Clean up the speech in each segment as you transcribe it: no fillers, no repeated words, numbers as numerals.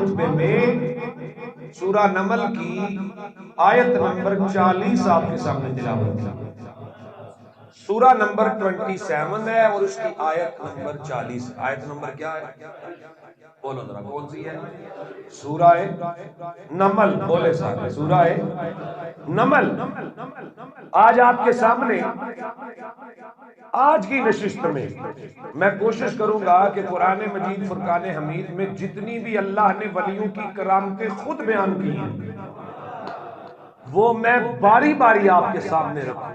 خطبے میں سورہ نمل کی آیت نمبر 40 آپ کے سامنے تلاوت کی. سورہ نمبر 27 ہے اور اس کی آیت نمبر 40. آیت نمبر کیا ہے؟ بولو ذرا کون سی ہے؟ سورہ نمل. بولے سارے سورہ نمل. آج آپ کے سامنے آج کی نشست میں کوشش کروں گا کہ قرآن مجید فرقان حمید میں جتنی بھی اللہ نے ولیوں کی کرامتیں خود بیان کی ہیں وہ میں باری باری آپ کے سامنے رکھوں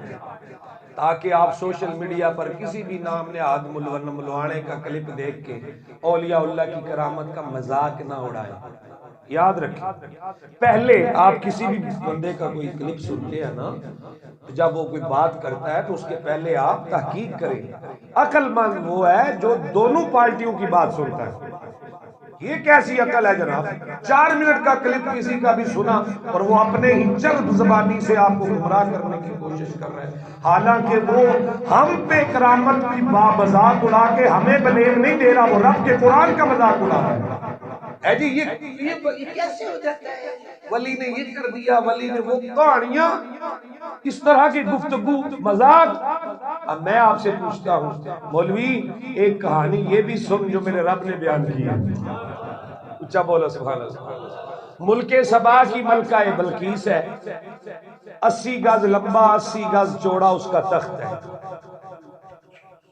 تاکہ آپ سوشل میڈیا پر کسی بھی نام نہاد ملوانے کا کلپ دیکھ کے اولیاء اللہ کی کرامت کا مذاق نہ اڑائیں. یاد رکھیں پہلے آپ کسی بھی بندے کا کوئی کلپ سنتے ہیں نا تو جب وہ کوئی بات کرتا ہے تو اس کے پہلے آپ تحقیق کریں. عقل مند وہ ہے جو دونوں پارٹیوں کی بات سنتا ہے. یہ کیسی عقل ہے جناب؟ 4 منٹ کا کلپ کسی کا بھی سنا اور وہ اپنے ہی چرب زبانی سے آپ کو گمراہ کرنے کی کوشش کر رہے ہیں، حالانکہ وہ ہم پہ کرامت کی مذاق اڑا کے ہمیں بلیم نہیں دے رہا، وہ رب کے قرآن کا مذاق اڑا رہا ہے. اے جی یہ کیسے ہو جاتا ہے؟ ولی نے یہ کر دیا، ولی نے وہ. کہانیاں اس طرح کی گفتگو مذاق. اب میں آپ سے پوچھتا ہوں مولوی ایک کہانی یہ بھی سن جو میرے رب نے بیان کی ہے. اچھا بولو سبحان اللہ. ملک سبا کی ملکہ بلقیس ہے، 80 گز لمبا 80 گز چوڑا اس کا تخت ہے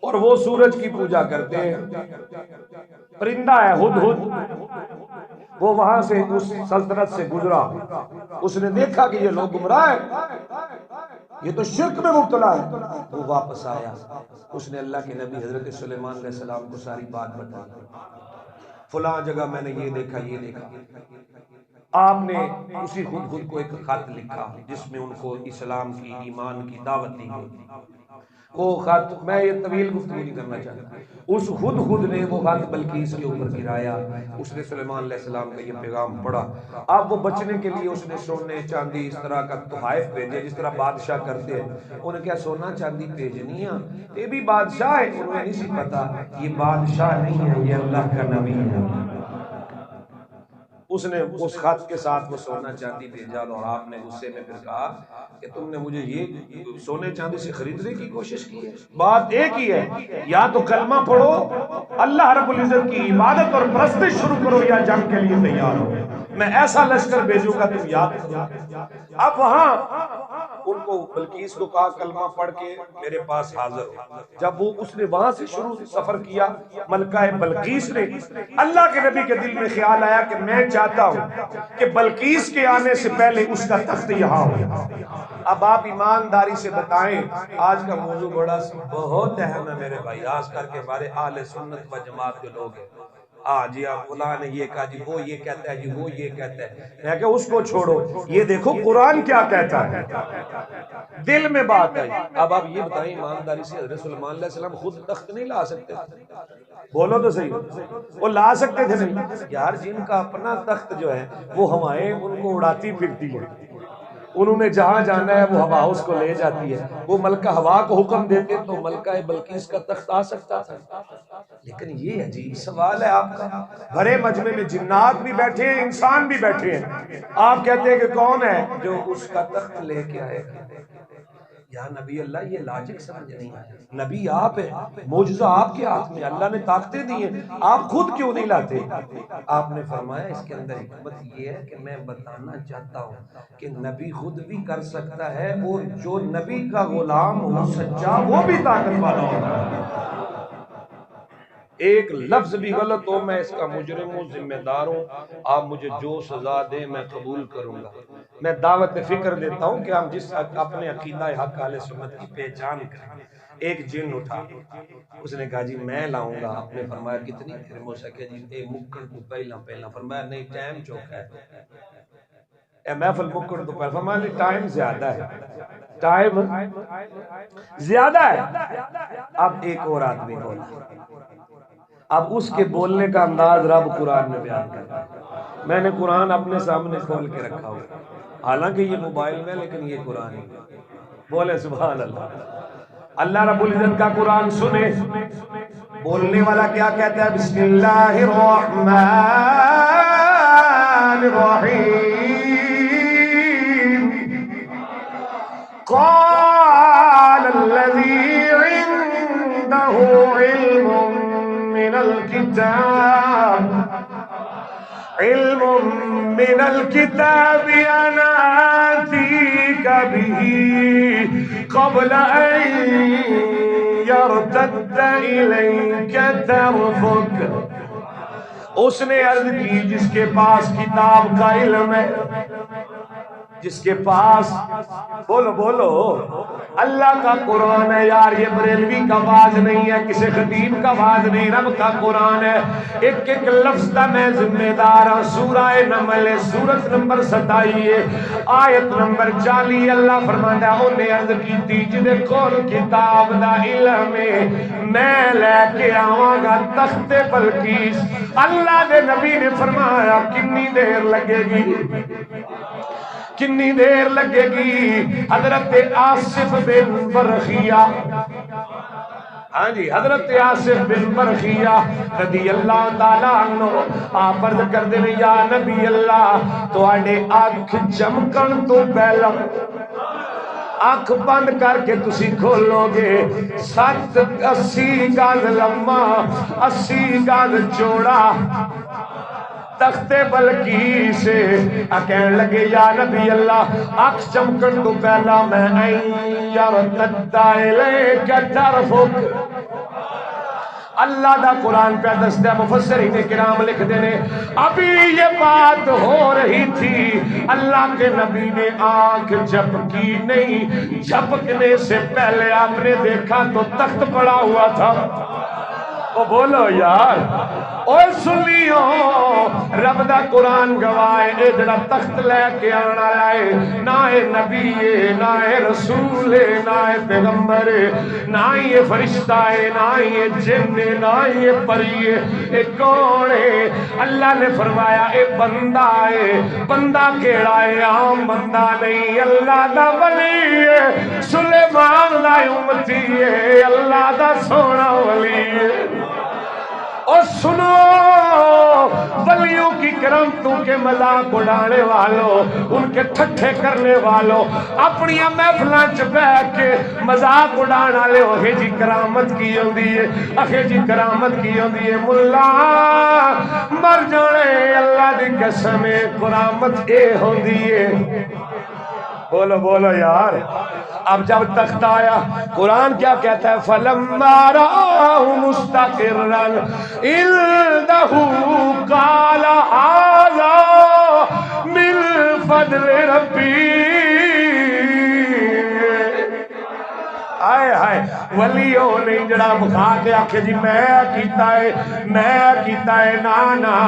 اور وہ سورج کی پوجا کرتے ہیں. پرندہ ہے ہدہد، وہ وہاں سے اس سلطنت سے گزرا، اس نے دیکھا کہ یہ لوگ گمراہ ہیں، یہ تو شرک میں مبتلا ہے. وہ واپس آیا، اس نے اللہ کے نبی حضرت سلیمان علیہ السلام کو ساری بات بتائی. فلاں جگہ میں نے یہ دیکھا یہ دیکھا. آپ نے اسی ہدہد کو ایک خط لکھا جس میں ان کو اسلام کی ایمان کی دعوت دی گئی. وہ خط میں یہ طویل گفتگو نہیں کرنا چاہتا. اس ہدہد نے وہ خط بلقیس کے اوپر گرایا، اس نے سلیمان علیہ السلام کا یہ پیغام پڑھا. اب وہ بچنے کے لیے اس نے سونے چاندی اس طرح کا تحائف بھیجے جس طرح بادشاہ کرتے ہیں. انہیں کیا سونا چاندی بھیجنی ہے؟ یہ بھی بادشاہ ہے. انہیں نہیں سی پتا یہ بادشاہ نہیں ہے، یہ اللہ کا نبی ہے. اس نے اس خط کے ساتھ وہ سونا چاندی بھیجا اور آپ نے غصے میں پھر کہا کہ تم نے مجھے یہ سونے چاندی سے خریدنے کی کوشش کی ہے. بات ایک ہی ہے، یا تو کلمہ پڑھو، اللہ رب العزت کی عبادت اور پرستش شروع کرو، یا جنگ کے لیے تیار ہو. میں ایسا لشکر بھیجوں گا تم یاد کرو. اب وہاں ان کو بلقیس کو کہا کلمہ پڑھ کے میرے پاس حاضر ہو. جب وہ اس نے وہاں سے شروع سفر کیا، ملکہ بلقیس نے، اللہ کے نبی کے دل میں خیال آیا کہ میں چاہتا ہوں کہ بلقیس کے آنے سے پہلے اس کا تخت یہاں ہو. اب آپ ایمانداری سے بتائیں، آج کا موضوع بڑا بہت اہم ہے میرے بھائی، خاص کر کے ہمارے اہل سنت و جماعت جو لوگ ہیں. جی فلاں نے یہ کہا، جی وہ یہ کہتا ہے، جی وہ یہ کہتا ہے. میں کہ اس کو چھوڑو، یہ دیکھو قرآن کیا کہتا ہے. دل میں بات آئی. اب آپ یہ بتائیں ایمانداری سے، حضرت سلیمان علیہ السلام خود تخت نہیں لا سکتے تھے؟ بولو تو صحیح. وہ لا سکتے تھے نہیں یار. جن کا اپنا تخت جو ہے وہ ہوائیں ان کو اڑاتی پھرتی ہیں، انہوں نے جہاں جانا ہے وہ ہوا اس کو لے جاتی ہے. وہ ملکہ ہوا کو حکم دیتے تو ملکہ بلقیس کا تخت آ سکتا تھا. لیکن یہ عجیب سوال ہے آپ کا. بھرے مجمع میں جنات بھی بیٹھے ہیں، انسان بھی بیٹھے ہیں. آپ کہتے ہیں کہ کون ہے جو اس کا تخت لے کے آئے گا؟ یا نبی اللہ یہ لاجک سمجھ نہیں آیا. نبی آپ ہے، معجزہ آپ کے ہاتھ میں، اللہ نے طاقتیں دی ہیں، آپ خود کیوں نہیں لاتے؟ آپ نے فرمایا اس کے اندر حکمت یہ ہے کہ میں بتانا چاہتا ہوں کہ نبی خود بھی کر سکتا ہے اور جو نبی کا غلام ہو سچا وہ بھی طاقت والا ہوتا ہے. ایک لفظ بھی غلط ہو میں اس کا مجرم ہوں، ذمہ دار ہوں. آپ مجھے جو سزا دیں میں قبول کروں گا. میں دعوت فکر دیتا ہوں کہ ہم جس اپنے عقیدہ حق اہل سنت کی پہچان کریں. ایک جن اٹھا، اس نے کہا جی میں لاؤں گا. آپ نے فرمایا کتنی دیر میں ہو سکے؟ جی اے مکڑ تو پہلا. فرمایا نہیں ٹائم چوکا ہے. اے محفل مکڑ تو پہلا. فرمایا نہیں ٹائم زیادہ ہے، ٹائم زیادہ ہے. اب ایک اور آدمی بولا. اب اس کے بولنے کا انداز رب قرآن میں بیان کرتا ہے. میں نے قرآن اپنے سامنے کھول کے رکھا ہوا، حالانکہ یہ موبائل میں لیکن یہ قرآن ہے. بولے سبحان اللہ. اللہ رب العزت کا قرآن سنے. بولنے والا کیا کہتا ہے؟ بسم اللہ الرحمن الرحیم قال الذی عنده علم من الكتاب علم من الكتاب انا آتيك به قبل ان يرتد اليك طرفك. اس نے عرض کی جس کے پاس کتاب کا علم ہے، جس کے پاس، بولو بولو، اللہ کا قرآن ہے یار. یہ بریلوی کا باز نہیں ہے، کسی خطیب کا باز نہیں، رب کا قرآن ہے. ایک ایک لفظ کا میں ذمہ دار ہوں. سورہ نمل سورت نمبر 27 آیت نمبر 40 اللہ فرماتا ہے انہیں عرض کی تھی جنہیں کول کتاب دا علم ہے میں لے کے آواں گا تخت بلقیس. اللہ دے نبی نے فرمایا کتنی دیر لگے گی، کتنی دیر لگے گی؟ حضرت آصف بن برخیہ، ہاں جی، حضرت آصف بن برخیہ رضی اللہ تعالیٰ عنہ آپ عرض کر دے یا نبی اللہ تو آنے آنکھ چمکن تو پہلا آنکھ بند کر کے تسی کھولو گے 80 گز لمبا 80 گز چوڑا تخت بلقیس سے کہنے لگے یا نبی اللہ آنکھ چمکن تو پہلا میں یرتد الیک طرفک. اللہ دا قرآن پہ دستا ہے، مفسرین کرام لکھ دینے ابھی یہ بات ہو رہی تھی اللہ کے نبی نے آنکھ جھپکی نہیں، جھپکنے سے پہلے آپ نے دیکھا تو تخت پڑا ہوا تھا. او بولو یار، اوہ سنیو رب دا قرآن گواہ اے جڑا تخت لے کے آنا لائے نہ اے نبی ہے نہ اے رسول ہے نہ اے پیغمبر ہے نہ یہ فرشتہ ہے نہ یہ جن ہے نہ یہ پری ہے. اے کون ہے؟ اللہ نے فرمایا اے بندہ ہے. بندہ کیڑا ہے؟ عام بندہ نہیں، اللہ دا ولی ہے، سلیمان دا امتی ہے، اللہ دا سونا ولی ہے. اور سنو ولیوں کی کرامتوں کے مذاق اڑانے والوں، ان کے ٹھٹھے کرنے والوں، اپنی محفلاں چ بیٹھ کے مذاق اڑانے والے اوہے جی کرامت کی ہوندی ہے، اکھے جی کرامت کی ہوندی ہے. ملا مر جانے اللہ دی قسم کرامت اے ہوندی ہے. بولو بولو یار. اب جب تخت آیا قرآن کیا کہتا ہے فَلَمَّا رَآهُ مُسْتَقِرًّا عِندَهُ قَالَ هَذَا مِنْ فَضْلِ رَبِّي. آئے آئے ولیوں نہیں جڑا بخا کے آکھے جی میں کیتا ہے نا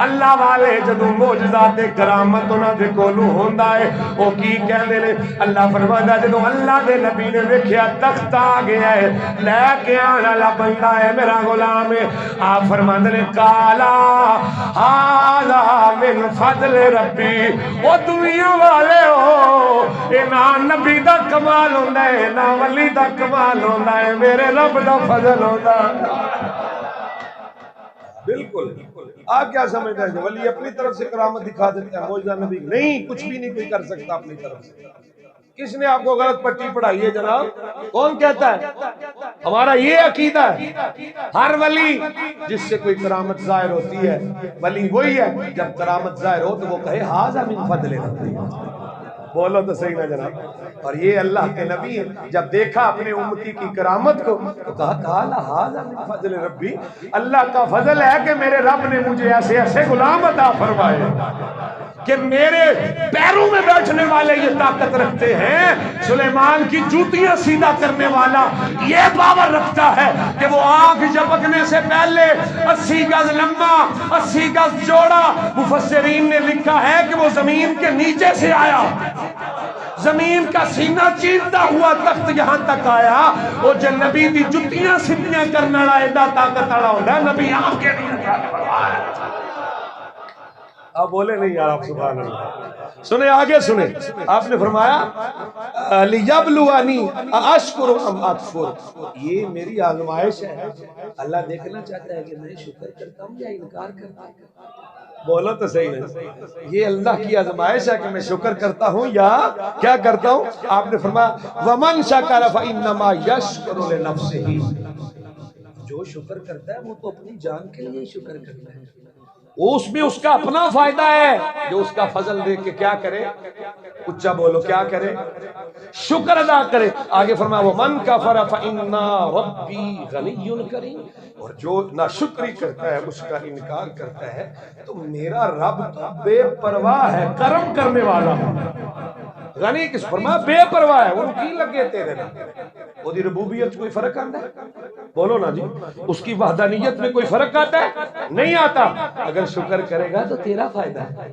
اللہ والے جدوں معجزات کرامت انہاں دے کولوں ہوندا ہے او کی کہندے نے اللہ فرماتا جدوں اللہ دے نبی نے ویکھیا تخت آ گیا ہے لے کے آن والا بندہ ہے میرا غلام ہے آپ فرماندے نے کالا ھذا من فضل ربی. او دنیا والے ہو اے نہ نبی دا کمال ہوندا ہے نہ ولی دا کمال ہوتا ہے، میرے رب دا فضل ہوتا ہے. بالکل آپ کیا سمجھتے ہیں ولی اپنی طرف سے کرامت دکھا دیتا ہے، معجزہ نبی نہیں، کچھ بھی نہیں کوئی کر سکتا اپنی طرف سے. کس نے آپ کو غلط پٹی پڑھائی ہے جناب؟ کون کہتا ہے؟ ہمارا یہ عقیدہ ہے ہر ولی جس سے کوئی کرامت ظاہر ہوتی ہے ولی وہی ہے جب کرامت ظاہر ہو تو وہ کہے ھذا من فضل ربی. بولو تو صحیح نہ جناب. اور یہ اللہ کے نبی ہے جب دیکھا اپنے امتی کی کرامت کو تو کہا ھذا من فضل ربی. اللہ کا فضل ہے کہ میرے رب نے مجھے ایسے ایسے غلام عطا فرمائے کہ میرے پیروں میں بیٹھنے والے یہ طاقت رکھتے ہیں. سلیمان کی جوتیاں سیدھا کرنے والا یہ باور رکھتا ہے کہ وہ آنکھ جھپکنے سے پہلے 80 گز لمبا 80 گز چوڑا. مفسرین نے لکھا ہے کہ وہ زمین کے نیچے سے آیا، زمین کا سینہ چیرتا ہوا تخت یہاں تک آیا. وہ جو نبی دی جتیاں سیدھیاں کرنے والا ایڈا طاقت والا ہوتا ہے نبی آنکھ کے نہیں. آپ بولے نہیں یار آپ سبحان اللہ. سنیں آگے سنیں آپ نے فرمایا لیبلوانی اشکر ام اکفر. یہ میری آزمائش ہے، اللہ دیکھنا چاہتا ہے کہ میں شکر کرتا ہوں یا انکار کرتا ہوں. بولو تو صحیح ہے، یہ اللہ کی آزمائش ہے کہ میں شکر کرتا ہوں یا کیا کرتا ہوں. آپ نے فرمایا وَمَنْ شَكَرَ فَإِنَّمَا يَشْكُرُ لِنَفْسِهِ، جو شکر کرتا ہے وہ تو اپنی جان کے لیے شکر کرتا ہے، اس میں اس کا اپنا فائدہ ہے. جو اس کا فضل دیکھ کے کیا کرے، اچھا بولو کیا کرے، شکر ادا کرے. آگے فرمایا وَمَنْ كَفَرَ فَإِنَّ رَبِّي غَنِيٌّ كَرِيمٌ، اور جو ناشکری کرتا ہے، اس کا انکار کرتا ہے، تو میرا رب تو بے پرواہ ہے، کرم کرنے والا ہے. غنی کس فرمایا بے پرواہ ہے، وہ کی لگے تیرے نال، وہ دی ربوبیت کوئی فرق آتا ہے؟ بولو نا جی، اس کی وحدانیت میں کوئی فرق آتا ہے؟ نہیں آتا. اگر شکر کرے گا تو تیرا فائدہ ہے،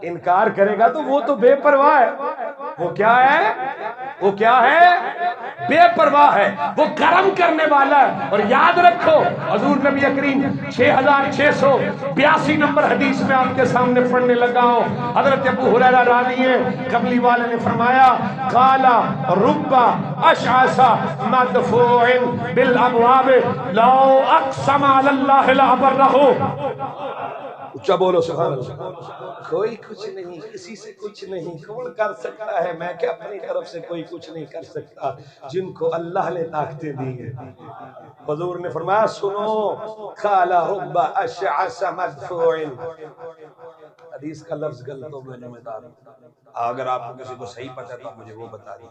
انکار کرے گا تو وہ تو بے پرواہ ہے. وہ کیا ہے، وہ کیا ہے، بے پرواہ ہے، وہ کرم کرنے والا ہے. اور یاد رکھو حضور نبی کریم 6682 نمبر حدیث میں آپ کے سامنے پڑھنے لگا ہوں. حضرت ابو ہریرہ راوی ہیں، قبلی والے نے فرمایا قال رب اشعث مدفوع بالابواب لو اقسم علی اللہ لابرہ. اچھا بولو سبحان اللہ. کوئی کچھ نہیں، کسی سے کچھ نہیں، کون کر سکتا ہے؟ میں کیا اپنی طرف سے کوئی کچھ نہیں کر سکتا، جن کو اللہ نے طاقتیں دی ہیں. حضور نے فرمایا سنو قال رب اشعث مدفوع. حدیث کا لفظ غلط ہو میں بتا دوں، اگر آپ کو کسی کو صحیح پتہ ہے تو مجھے وہ بتا دیں.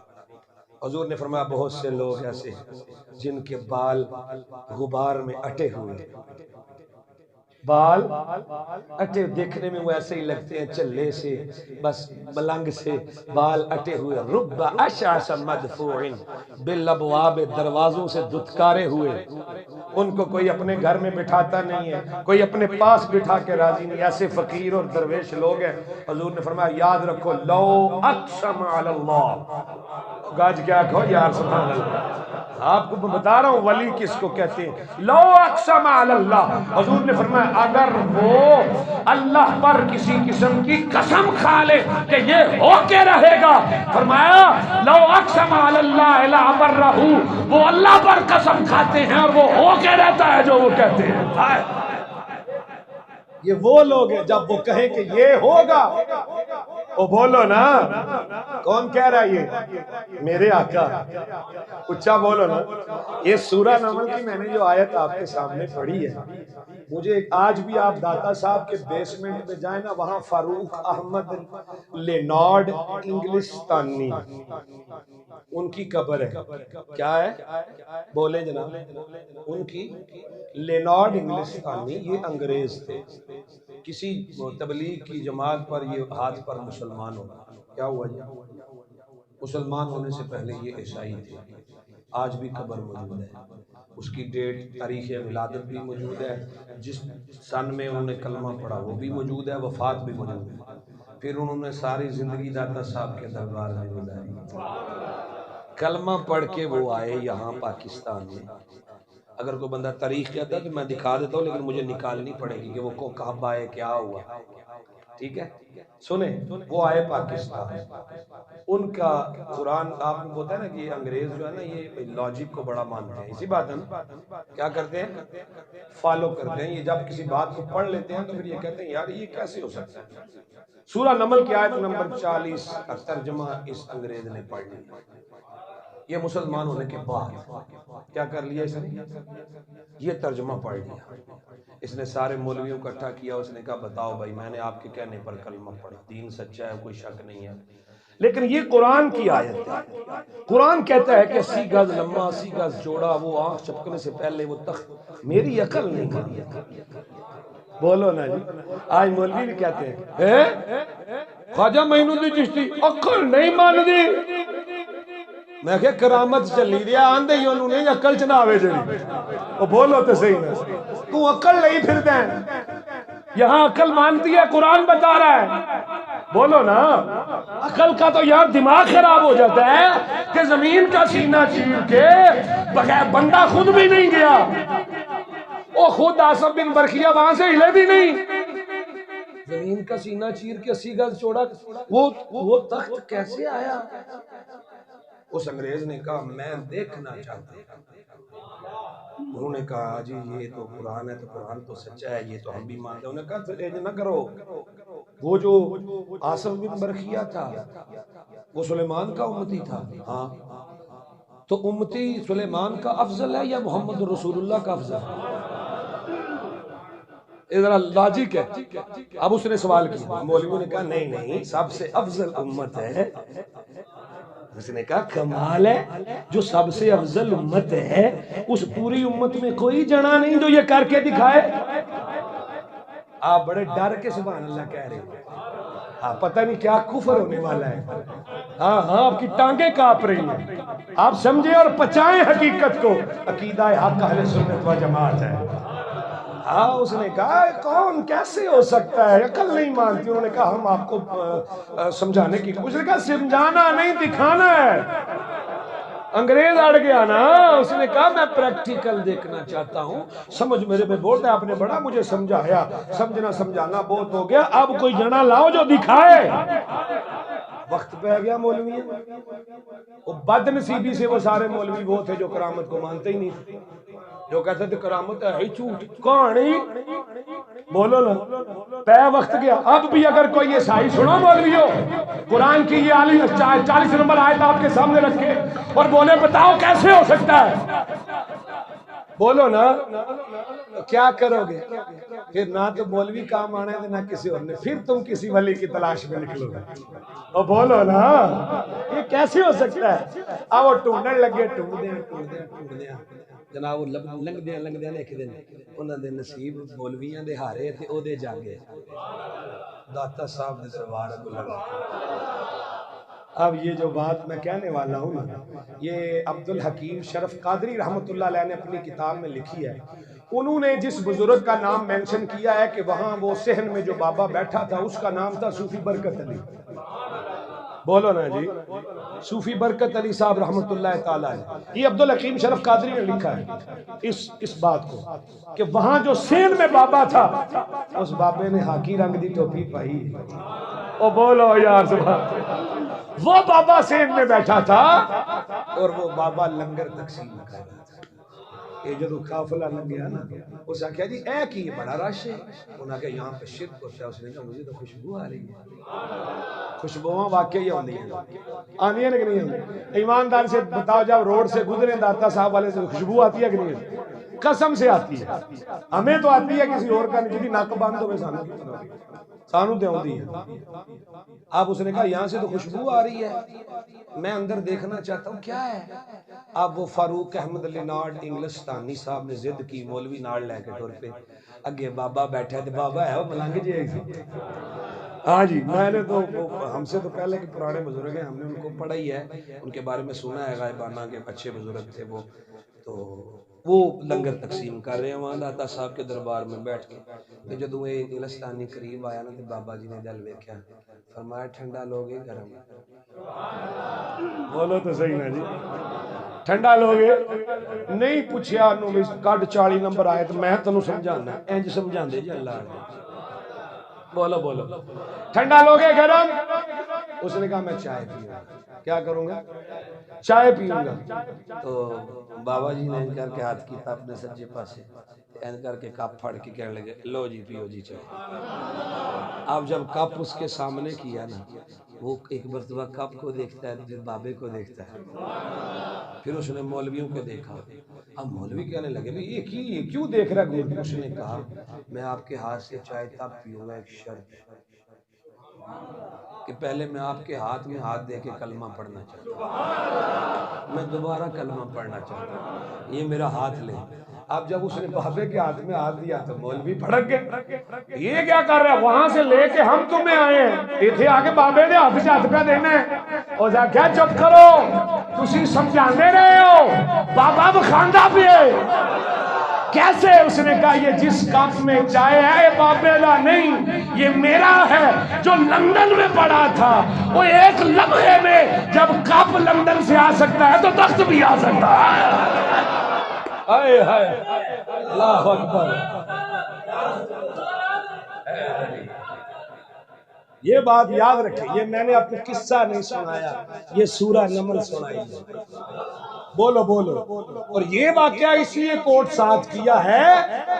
حضور نے فرمایا بہت سے لوگ ایسے جن کے بال غبار میں اٹے ہوئے، بال اٹے دیکھنے میں وہ ایسے ہی لگتے ہیں چلے سے، بس ملنگ سے بال اٹے ہوئے. رب اشعث مدفوع بالابواب، دروازوں سے دھتکارے ہوئے. ان کو کوئی اپنے گھر میں بٹھاتا نہیں ہے، کوئی اپنے پاس بٹھا کے راضی نہیں. ایسے فقیر اور درویش لوگ ہیں. حضور نے فرمایا یاد رکھو لو اقسم علی اللہ، گاج کیا کہو یار سبحان اللہ. آپ کو میں بتا رہا ہوں ولی کس کو کہتے ہیں. لو اقسم علی اللہ، حضور نے فرمایا اگر وہ اللہ پر کسی قسم کی قسم کھا لے کہ یہ ہو کے رہے گا، فرمایا لو اقسم علی اللہ لا برہ، وہ اللہ پر قسم کھاتے ہیں اور وہ ہو کے رہتا ہے جو وہ کہتے ہیں. یہ وہ لوگ ہیں جب وہ کہیں کہ یہ ہوگا، وہ بولو نا کون کہہ رہا ہے یہ؟ میرے آقا. اچھا بولو نا. یہ سورہ نمل کی میں نے جو آیت آپ کے سامنے پڑھی ہے، مجھے آج بھی آپ داتا صاحب کے بیسمنٹ میں جائیں نا، وہاں فاروق احمد لینارڈ انگلستانی ان کی قبر ہے. کیا ہے بولے جناب؟ ان کی لینارڈ انگلستانی، یہ انگریز تھے. کسی تبلیغ کی جماعت پر یہ ہاتھ پر مسلمان ہو. کیا ہوا جی؟ مسلمان ہونے سے پہلے یہ عیسائی تھے. آج بھی قبر موجود ہے، اس کی ڈیٹ تاریخ ولادت بھی موجود ہے، جس سن میں انہوں نے کلمہ پڑھا وہ بھی موجود ہے، وفات بھی موجود ہے. پھر انہوں نے ساری زندگی داتا صاحب کے دربار میں گزاری. کلمہ پڑھ کے وہ آئے یہاں پاکستان میں. اگر کوئی بندہ تاریخ کہتا ہے تو میں دکھا دیتا ہوں، لیکن مجھے نکالنی پڑے گی کہ وہ کب آئے، کیا ہوا. ٹھیک ہے سنیں، وہ آئے پاکستان. ان کا قرآن آپ کو بولتا ہے نا کہ یہ انگریز جو ہے نا یہ لاجک کو بڑا مانتے ہیں. اسی بات ہے نا، کیا کرتے ہیں فالو کرتے ہیں. یہ جب کسی بات کو پڑھ لیتے ہیں تو پھر یہ کہتے ہیں یار یہ کیسے ہو سکتا ہے. سورہ نمل کی آیت نمبر 40 کا ترجمہ اس انگریز نے پڑھ لیا. یہ مسلمان ہونے کے بعد کیا کر لیا اس نے؟ یہ ترجمہ پڑھ لیا. اس نے سارے مولویوں کو اکٹھا کیا. اس نے کہا بتاؤ بھائی میں نے آپ کے کہنے پر کلمہ پڑھا، دین سچا ہے، کوئی شک نہیں ہے. لیکن یہ قرآن کی آیت ہے. قرآن کہتا ہے کہ 80 گز لمبا 80 گز چوڑا، وہ آنکھ چپکنے سے پہلے وہ تخت. میری عقل نہیں مانی. بولو نا جی. آج مولوی بھی کہتے ہیں خواجہ معین الدین چشتی عقل نہیں مان دی. میں کہ کرامت چلی دیا آندے ہی انہوں نے عقل چناوے جڑی. وہ بولو تو صحیح نا، تو عقل نہیں پھر دیں. یہاں عقل مانتی ہے، قرآن بتا رہا ہے. بولو نا، عقل کا تو یار دماغ خراب ہو جاتا ہے کہ زمین کا سینہ چیر کے بغیر بندہ خود بھی نہیں گیا، وہ خود آصف بن برخیہ وہاں سے ہلے بھی نہیں. زمین کا سینہ چیر کے 80 گز چوڑا وہ تخت کیسے آیا؟ اس انگریز نے کہا میں دیکھنا چاہتا ہوں. انہوں نے کہا جی یہ تو قرآن ہے، تو قرآن تو سچا ہے، یہ تو ہم بھی مانتے ہیں۔ انہوں نے کہا ایج نہ کرو، وہ جو عاصم بن برخیہ تھا وہ سلیمان کا امتی تھا، ہاں، تو امتی سلیمان کا افضل ہے یا محمد رسول اللہ کا افضل ہے؟ یہ ذرا لاجک ہے۔ اب اس نے سوال کیا، مولویوں نے کہا نہیں نہیں، سب سے افضل امت ہے۔ اس نے کہا کمال ہے، جو سب سے افضل امت ہے اس پوری امت میں کوئی جنا نہیں جو یہ کر کے دکھائے۔ آپ بڑے ڈر کے سبحان اللہ کہہ رہے ہیں، ہاں پتہ نہیں کیا کفر ہونے والا ہے، ہاں ہاں آپ کی ٹانگیں کانپ رہی ہیں، آپ سمجھیں اور پچائیں حقیقت کو، عقیدہ حق اہل سنت و جماعت ہے۔ ہاں اس نے کہا کون کیسے ہو سکتا ہے، عقل نہیں مانتی۔ انہوں نے کہا ہم آپ کو سمجھانے کی، اس نے کہا سمجھانا نہیں دکھانا ہے۔ انگریز اڑ گیا نا، اس نے کہا میں پریکٹیکل دیکھنا چاہتا ہوں، سمجھ میرے میں بولتا ہے آپ نے بڑا مجھے سمجھایا، سمجھنا سمجھانا بہت ہو گیا، اب کوئی جنا لاؤ جو دکھائے۔ وقت پہ گیا مولوی، وہ بد نصیبی سے وہ سارے مولوی وہ تھے جو کرامت کو مانتے ہی نہیں تھے، جو کہتے تھے کرامت ہے ہی جھوٹ کہانی، بولو نا پہ وقت گیا۔ اب بھی اگر کوئی عیسائی سنو مولویو، قرآن کی یہ 40 نمبر آیت آپ کے سامنے رکھے اور بولے بتاؤ کیسے ہو سکتا ہے، بولو نا کیا کرو گے؟ پھر نہ تو مولوی کام آنا ہے نہ کسی اور نے، پھر تم کسی ولی کی تلاش میں نکلو گے، اور بولو نا یہ کیسے ہو سکتا ہے؟ اب وہ ٹونڈن لگے، ٹونڈ دیا جناب، وہ لنگ دیا ایک دن انہوں نے نصیب مولویاں دے ہارے تھے او دے جاگے، داتا صاحب دے سوار بلند۔ اب یہ جو بات میں کہنے والا ہوں نا، یہ عبدالحکیم شرف قادری رحمۃ اللہ علیہ نے اپنی کتاب میں لکھی ہے۔ انہوں نے جس بزرگ کا نام مینشن کیا ہے کہ وہاں وہ صحن میں جو بابا بیٹھا تھا اس کا نام تھا صوفی برکت علی، بولو نا جی، صوفی برکت علی صاحب رحمۃ اللہ تعالیٰ ہے، یہ عبدالحکیم شرف قادری نے لکھا ہے اس بات کو کہ وہاں جو صحن میں بابا تھا اس بابے نے ہاکی رنگ دی ٹوپی پائی، او بولو یار سبحان، وہ بابا صحن میں بیٹھا تھا اور وہ بابا لنگر تقسیم کر رہا تھا۔ یہ جو قافلہ لگیا نا، اس نے کہا جی اے کی یہ بڑا رش ہے، انہوں نے کہا یہاں پہ شرک ہوتا ہے، اس نے کہا مجھے تو خوشبو آ رہی ہے، خوشبوہاں واقعی ہوندی ہیں، آندی ہیں کہ نہیں ہوندی؟ ایماندار سے بتاؤ جب روڈ سے گزرے داتا صاحب والے سے خوشبو آتی ہے کہ نہیں؟ قسم سے آتی ہے، ہمیں تو آتی ہے کسی اور کا نہیں، جدی ناک بند ہوئے سانو تے ہوندی ہے۔ اب اس نے کہا یہاں سے تو خوشبو آ رہی ہے، میں اندر دیکھنا چاہتا ہوں کیا ہے۔ اب وہ فاروق احمد علی ناڑ انگلستانی صاحب نے ضد کی، مولوی ناڑ لے کے ٹر پہ، اگے بابا بیٹھا ہے، بابا ہے وہ ملنگ جی، ہاں جی میں نے تو ہم سے تو پہلے کے پرانے بزرگ ہیں، ہم نے ان کو پڑھا ہی ہے، ان کے بارے میں سنا ہے غائبانہ کے اچھے بزرگ تھے وہ، تو وہ لنگر تقسیم کر رہے ہیں وہاں داتا صاحب کے دربار میں بیٹھ کے۔ جدوں یہ انگلستانی قریب آیا نا تو بابا جی نے دل ویکھیا، فرمایا ٹھنڈا لوگے گرم، بولو تو صحیح نا جی، ٹھنڈا لوگے نہیں پوچھیا انہوں کڈ 40 نمبر آئے تو میں تنوں سمجھانا انج سمجھاندے جی اللہ نے، بولو بولو ٹھنڈا لوگے گرم، اس نے کہا میں چائے پیوں گا، کیا کروں گا؟ چائے پیوں گا۔ تو بابا جی نے ان کر کے ہاتھ کیتا اپنے سجے پاسے، ان کر کے کپ پھڑ کے کہنے لگے لو جی پیو جی چائے۔ اب جب کپ اس کے سامنے کیا نا، وہ ایک مرتبہ کپ کو دیکھتا ہے پھر بابے کو دیکھتا ہے، پھر اس نے مولویوں کو دیکھا، اب مولوی کہنے لگے بھی یہ کیوں دیکھ رہا ہے؟ اس نے کہا میں آپ کے ہاتھ سے چائے تب پیوں گا ایک شرط کہ پہلے میں آپ کے ہاتھ میں ہاتھ دے کے کلمہ پڑھنا چاہتا ہوں، میں دوبارہ کلمہ پڑھنا چاہتا ہوں، یہ میرا ہاتھ لے۔ اب جب اس نے بابے کے ہاتھ میں ہاتھ دیا تو مولوی بھڑک گئے، یہ کیا کر رہا ہے؟ وہاں سے لے کے ہم تمہیں آئے ہیں، اتنے آگے بابے نے ہاتھ سے ہاتھ پہ دینا ہے، اور کیا چپ کرو تسی سمجھانے رہے ہو، بابا بخاندہ بھی ہے کیسے؟ اس نے کہا یہ جس کپ میں چائے ہے یہ بابے کا نہیں، یہ میرا ہے جو لندن میں پڑا تھا، وہ ایک لمحے میں جب کپ لندن سے آ سکتا ہے تو تخت بھی آ سکتا ہے۔ ہائے ہائے اللہ اکبر، یہ بات یاد رکھیں، یہ میں نے آپ کو قصہ نہیں سنایا، یہ سورہ نمل سنائی ہے۔ بولو بولو. اور یہ واقعہ اس لیے کوٹ ساتھ کیا ہے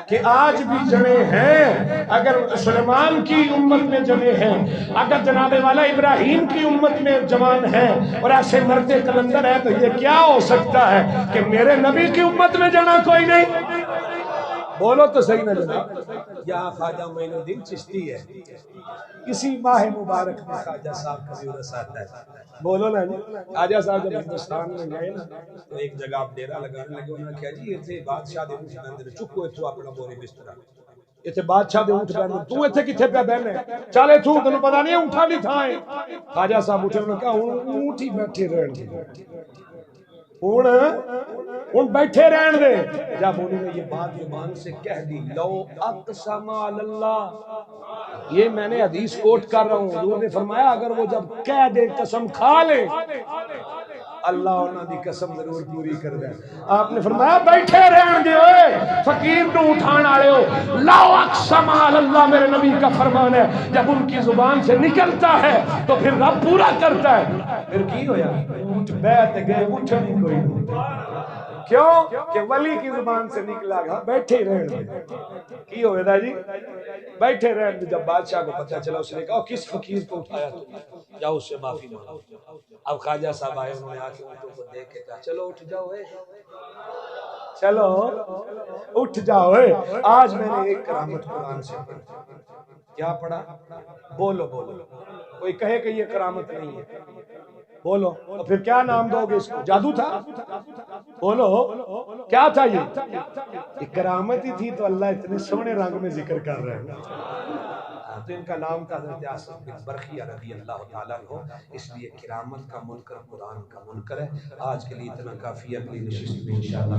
کہ آج بھی جنے ہیں. اگر سلیمان کی امت میں جنے ہیں، اگر جناب والا ابراہیم کی امت میں جوان ہیں اور ایسے مرتے کلندر ہیں، تو یہ کیا ہو سکتا ہے کہ میرے نبی کی امت میں جنا کوئی نہیں؟ بولو تو صحیح نہ جناب. یہاں خواجہ معین الدین چشتی ہے، کسی ماہ مبارک میں خواجہ صاحب کا بھی عرس آتا ہے. بولو نا جی. خواجہ صاحب جب ہندوستان میں گئے نا تو ایک جگہ آپ ڈیرا لگانے لگے. انہوں نے کہا جی اتنے بادشاہ دے اونٹ بندے چکو اتو اپنا بوری بستر. اتنے بادشاہ دے اونٹ بندے تو اتنے کتنے پہ بہنے چلے تو تمہیں پتا نہیں اونٹا نہیں تھا. خواجہ صاحب اٹھے، انہوں نے کہا اونٹ ہی بیٹھے رہن گے، ہوں بیٹھے رہن دے. جب انہوں نے یہ بات زبان سے کہہ دی، لو اقسم علی اللہ، یہ میں نے حدیث کوٹ کر رہا ہوں، حضور نے فرمایا اگر وہ جب کہہ دے قسم کھا لے اللہ انہاں دی قسم ضرور پوری کر دے. آپ نے فرمایا بیٹھے رہن دے، فقیر نو اٹھان والے ہو. لا اقسم علی اللہ میرے نبی کا فرمان ہے، جب ان کی زبان سے نکلتا ہے تو پھر رب پورا کرتا ہے. پھر کی ہویا؟ اونٹ بیٹھ گئے، اٹھن ہی کوئی نہیں. کیوں کہ ولی کی زبان سے نکلا گا بیٹھے رہن دے. کی ہوئے دا جی؟ بیٹھے رہن دے. جب بادشاہ کو پتہ چلا اس نے کہا کس فقیر کو اٹھایا تو؟ جاؤ اس سے معافی مانگو. اب خواجہ صاحب آئے، انہوں نے آ کے اونٹوں کو دیکھ کے کہا چلو اٹھ جاؤ، چلو اٹھ جاؤ. آج میں نے ایک کرامت قرآن سے پڑھی. کیا پڑھا؟ بولو بولو. کوئی کہے کہ یہ کرامت نہیں ہے، بولو. تو پھر کیا نام دو گے اس کو؟ جادو تھا؟ بولو کیا تھا؟ یہ کرامت ہی تھی تو اللہ اتنے سونے رنگ میں ذکر کر رہے ہیں. تو ان کا نام تھا حضرت آصف بن برخیہ رضی اللہ تعالیٰ عنہ. اس لیے کرامت کا منکر قرآن کا منکر ہے. آج کے لیے اتنا کافی. اگلی نشست میں انشاءاللہ